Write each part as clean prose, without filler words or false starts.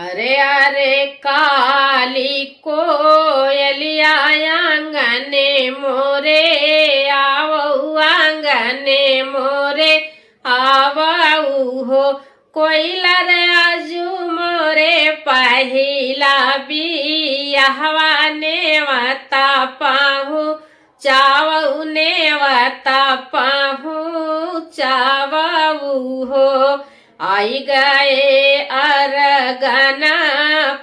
अरे अरे काली कोयलिया आंगने मोरे आवऊ आंगने मोरे आवऊ हो कोयला रे आजू मोरे पहिला बियाहवा नेवता पाहू चावऊ नेवता पाहू चावऊ हो आई गए अरगना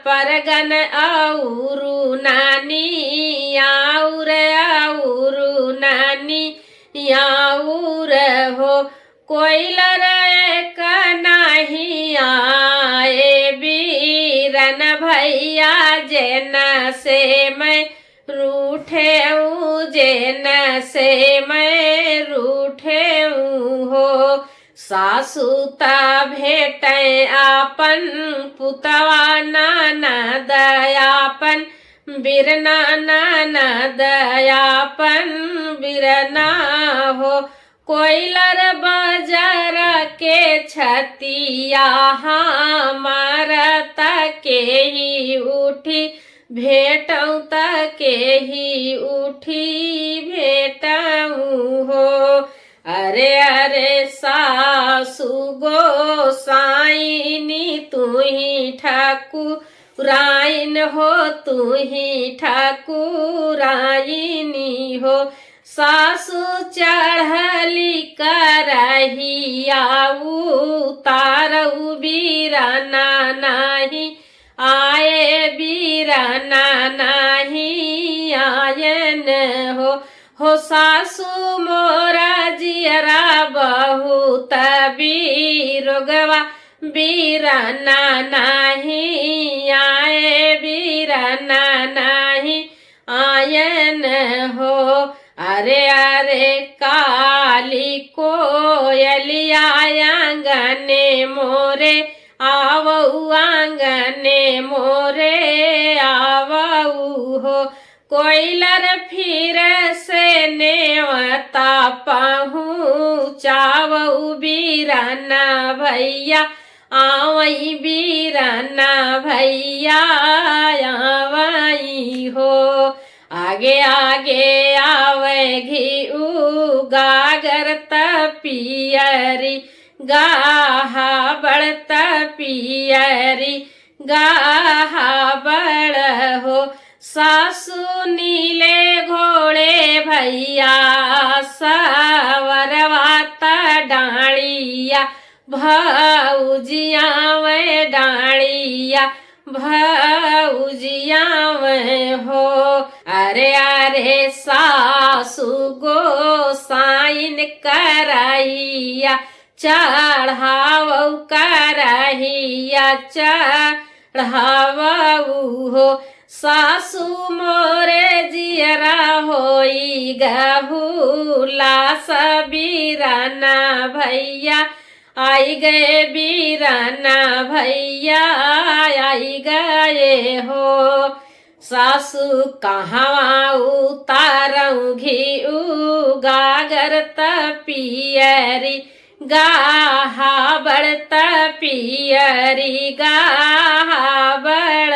परगन औरु नानी आउर औरु नानी आउर हो कोयलर का नाही आए बीरन भैया जेन से मैं रूठे जेन से मैं रूठे हो सासुता भेटे आपन पुतवा नाना दयापन बिरना नाना दयापन बिरना हो कोयलर बाजार के छतिया हमारा के ही उठी भेटऊ के ही उठी भेटऊ हो अरे अरे सासु गोसाइनी तू ही ठाकुराइन हो तू ही ठाकुराइनी हो सासु चढ़ली करहिया उतारऊ बीराना नाही आए बीराना नाही आयन हो सासु मोरा जियरा बहुत बीरोगवा बीराना नाही आए बीराना नाही आयन हो अरे अरे काली कोयलिया आंगने मोरे आवऊ आंगने मोरे आवऊ हो कोयलर फिर से नेवता पहुँचावऊ बीराना भैया आवई बीराना भैया आवई हो आगे आगे आवे घी गागर पियरी गाहा बढ़त पियरी गाहा बड़ हो सासु नीले घोड़े भैया सवरवाता डालिया भौजिया वे डालिया भौजिया वे हो अरे अरे सासु गोसाइन करहिया चढ़ावऊ करहिया चढ़ावऊ हो सासु मोरे जियरा होई गहुला सबीराना भैया आई गए बीराना भैया आई गए हो सासु कहाँ उतारऊ घी गागर पियरी गाहा बढ़त पियरी गाहा बड़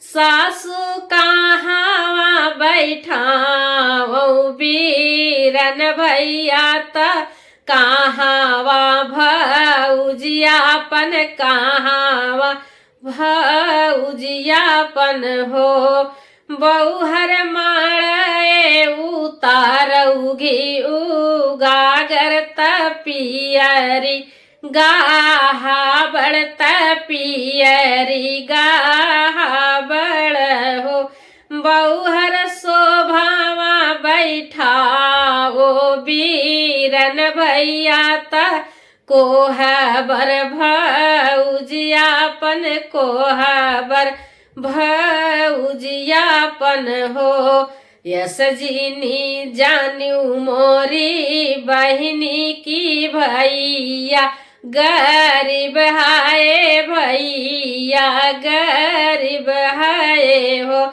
सासु कहाँ बैठाओ बीरन भैया त कहाँवा भौजियापन कहाँवा भौजियापन हो बहुहर माड़े उतारऊ घी गागर पियरी गाहा बढ़त पियरी गाहा बड़ हो बहुहर शोभावा बैठाओ बीरन भैया त कोहबर भौजियापन कोहबर भौजियापन हो यस जीनी जान्यू मोरी बहिनी की भैया गरीब हाय भैया गरीब हाय हो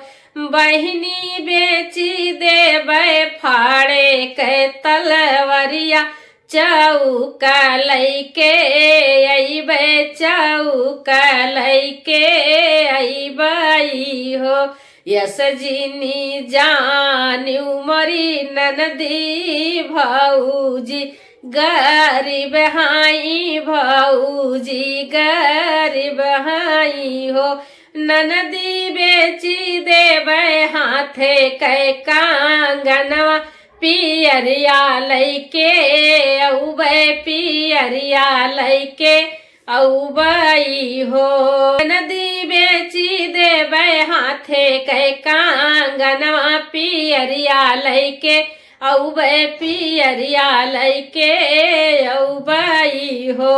बहिनी बेची देबै फाड़े के तलवरिया चौका लैके अइबै चौका लैके अइबै हो यस जिनी जान्यू मोरी ननदी भौजी गरीब हाई भौजी गरीब हाई हो ननदी बेची देबै हाथे कै कांगनवा पियरिया लैके औबै पियरिया लैके औबै हो नदी बेची देबै हाथे कै कांगनवा पियरिया लैके औबै पियरिया लैके औबै हो